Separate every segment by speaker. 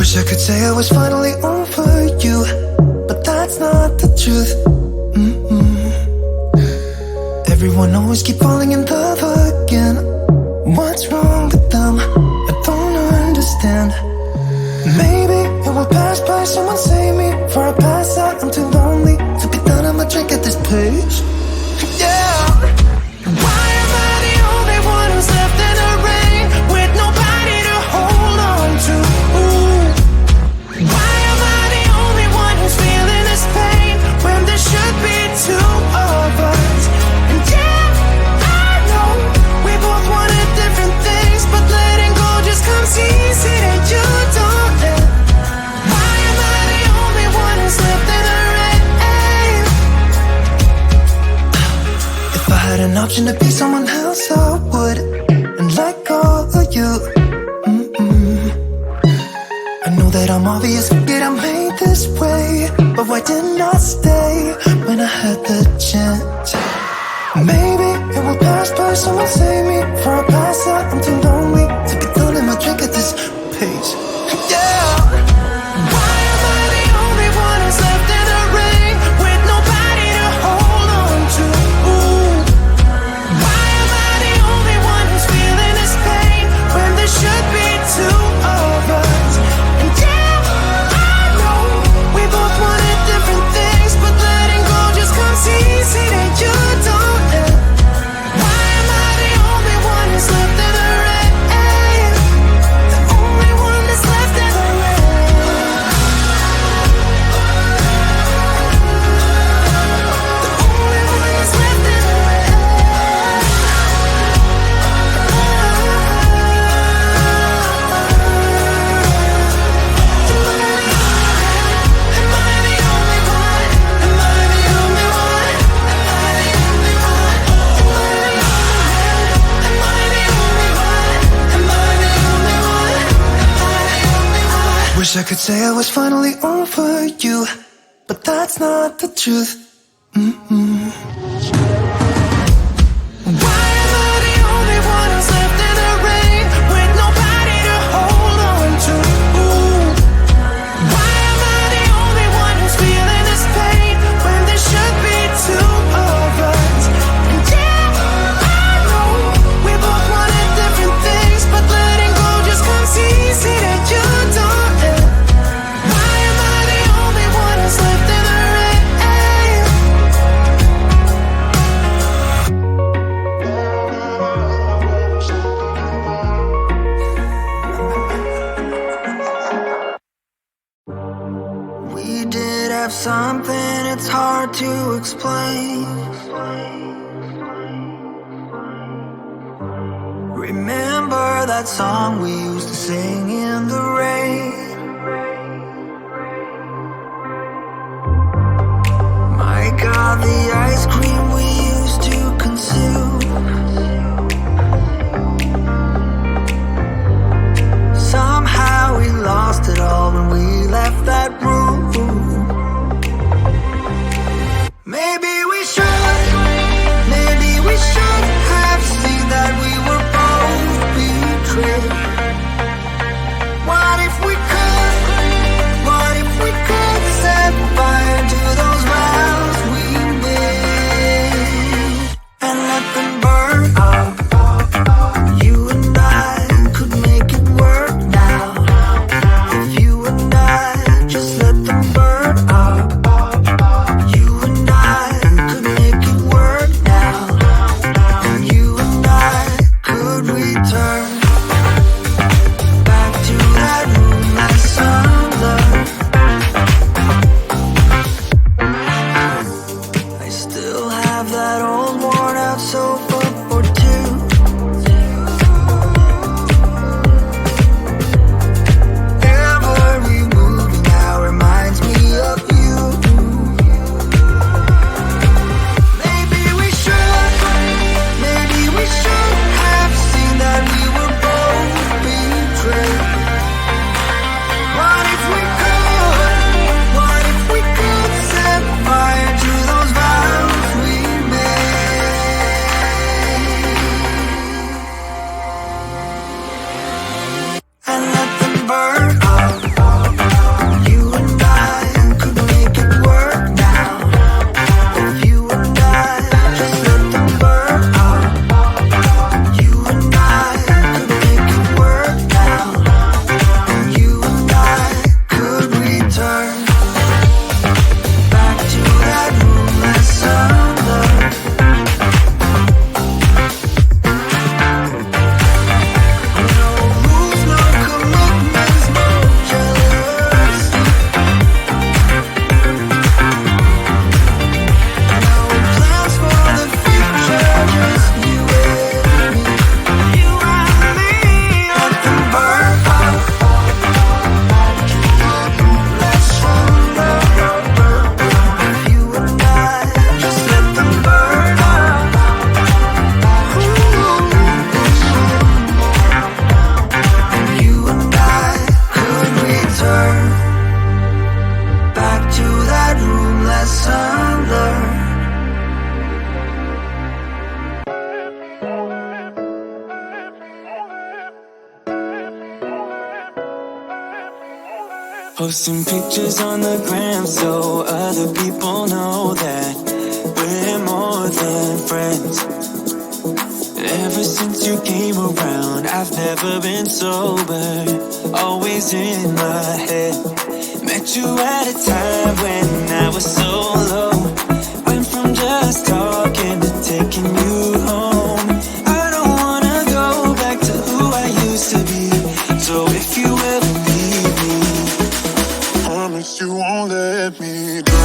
Speaker 1: Wish I could say I was finally over you, but that's not the truth. Everyone always keep falling in love again. What's wrong with them? I don't understand. Maybe it will pass by, someone save me. Before I pass out, I'm too lonely to be done. I'ma drink at this place. Yeah. Why am I the only one who's left in the rain, with nobody to hold on to? Ooh. Why am I the only one who's feeling this pain, when there should be two of us? And yeah, I know we both wanted different things, but letting go just comes easy and you don't let. Why am I the only one who's left in the rain? If I had an option to be someone else, I would, and let go of you. I know that I'm obvious, that I'm made this way, but why didn't I stay when I had the chance? Maybe it will pass by, someone save me. Before I pass out, I'm too lonely to be done in my drink at this pace. Yeah. Why am I the only one who's left in the rain, with nobody to hold on to? Ooh. Why am I the only one who's feeling this pain, when there should be two of us? And yeah, I know we both wanted different things, but letting go just comes easy and you don't let. Why am I the only one who's left in the rain? The only one that's left in the rain. The only one that's left in the rain. Am I the only one? Am I the only one? Am I the only one? Am I the only one? Am I the only one? Am I the only one? Wish I could say I was finally over you, but that's not the truth. Why am I the only one who's left in the rain, with nobody to hold on to? Ooh. Why am I the only one who's feeling this pain, when there should be two of us? And yeah, I know we both wanted different things, but letting go just comes easy and you don't let. Why am I the only one who's left in the rain? We did have something, it's hard to explain. Remember that song we used to sing in the rain? My God, the ice cream we used to consume. Somehow we lost it all when we left that room. Maybe we should have seen that we were both betrayed. What if we could Posting pictures on the gram so other people know that we're more than friends. Ever since you came around, I've never been sober, always in my head. Met you at a time when I was so low. Went from just talking to taking you home. I don't wanna go back to who I used to be. So if you ever leave me, promise you won't let me down.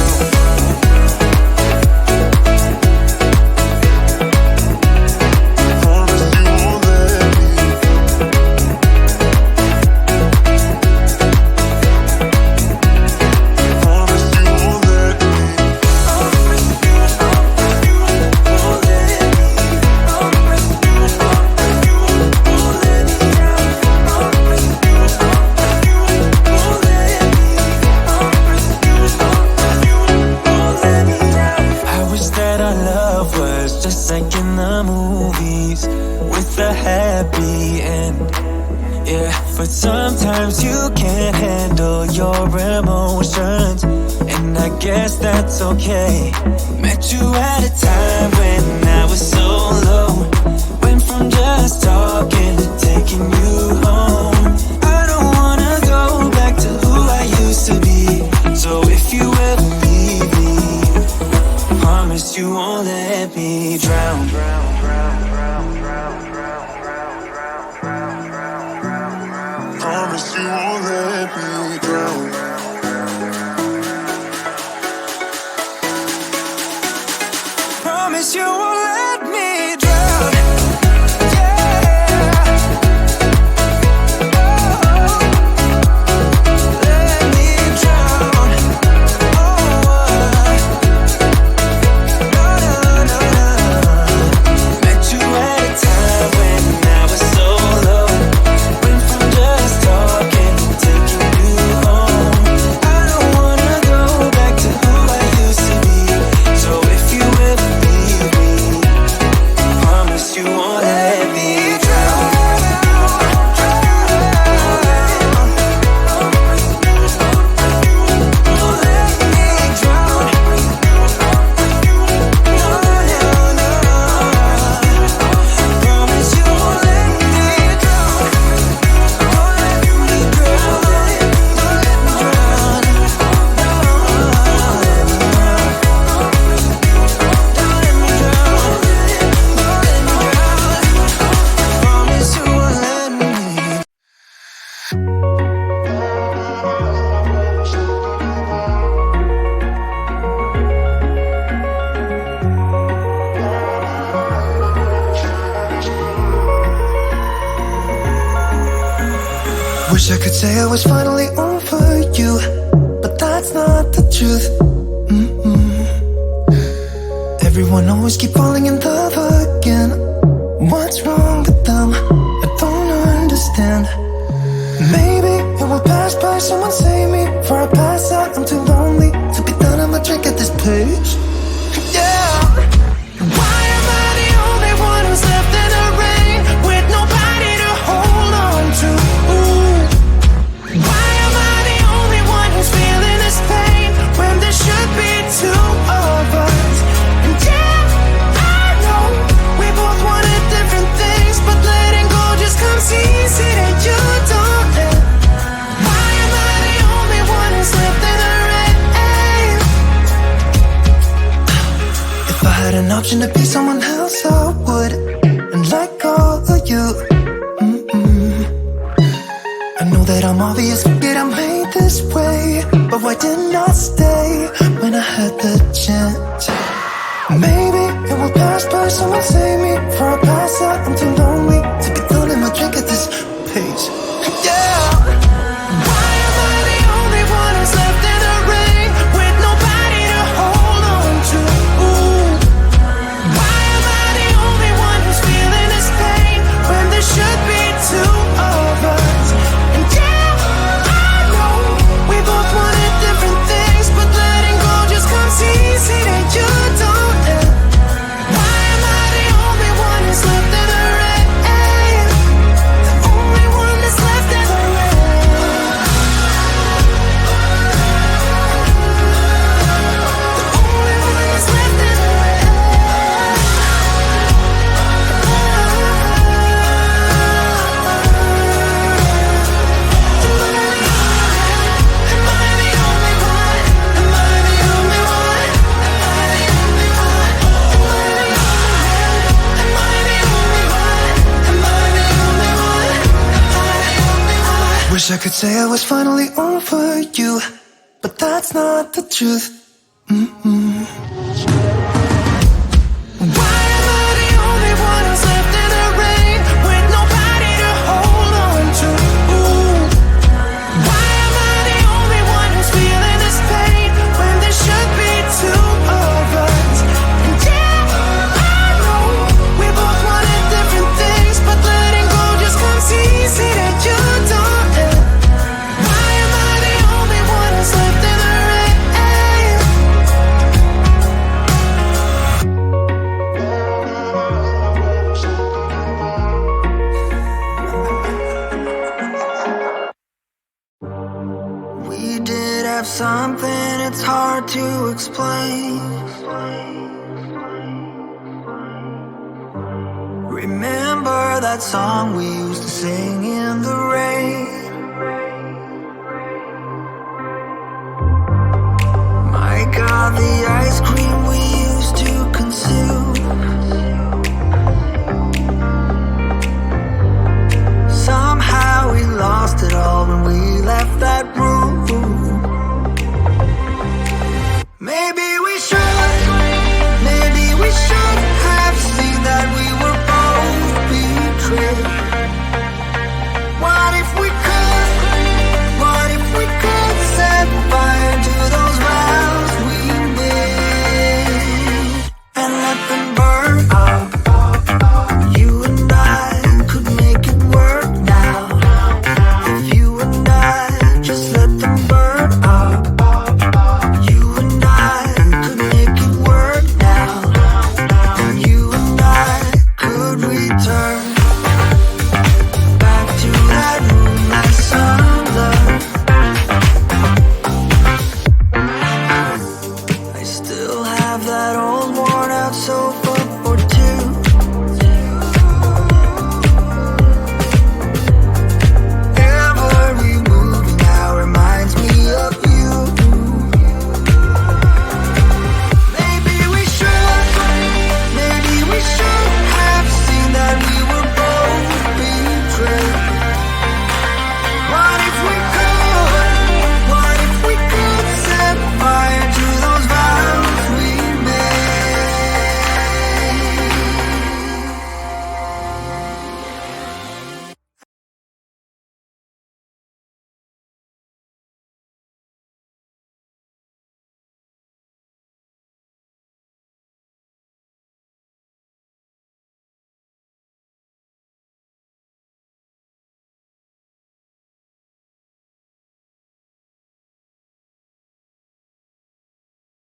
Speaker 1: But sometimes you can't handle your emotions, and I guess that's okay. Met you at a time when I was so low. Went from just talking to taking you home. I don't wanna go back to who I used to be. So if you ever leave me, promise you won't let me drown. Promise you won't let me drown. Promise you won't let me drown. Yeah. Oh, let me drown. Oh, no. Met you at a time when I was so low. Went from just talking to taking you home. I don't wanna go back to who I used to be. So if you ever leave me, promise you won't let me drown. Won't let me drown. No. Promise you won't let me drown. Don't let me drown. Don't let me drown. Don't let me drown. Promise you won't let me. Wish I could say I was finally over you, but that's not the truth. Everyone always keep falling in love again. What's wrong with them? I don't understand. Maybe it will pass by, someone save me. Before I pass out, I'm too lonely to be done. I'ma drink at this place. Yeah. Why am I the only one who's left in the rain with nobody to hold on to? Why am I the only one who's feeling this pain when there should be two of us? And yeah, I know we both wanted different things, but letting go just comes easy and you don't. Why am I the only one who's left in the rain? If I had an option to be someone else, I would, and let go of you. I know that I'm obvious, yet I'm made this way. But why didn't I stay when I had the chance? Maybe it will pass by, someone save me. Before I pass out, I'm too lonely to be done in my drink at this pace. Yeah. Why am I the only one who's left in the rain with nobody to hold on to? Why am I the only one who's feeling this pain when there should be two of us? And yeah, I know we both wanted different things, but letting go just comes easy and you don't. Why am I the only one who's left in the rain? Wish I could say I was finally over you, but that's not the truth. Why am I the only one who's left in the rain with nobody to hold on to? Why am I the only one who's feeling this pain when there should be two of us? And yeah, I know we both wanted different things, but letting go just comes easy that you don't. Why am I the only one who's left in the rain? We did have something, it's hard to explain. Remember that song we used to sing in the rain? My God, the ice cream we used to consume. Somehow we lost it all when we left that room. Maybe we should have seen that we were both betrayed. What if we could set fire to those vows we made and let them burn up? You and I could make it work now. If you and I just let them burn up. You and I could make it work now. And you and I could return back to that moonlight summer. I still have that old worn out soul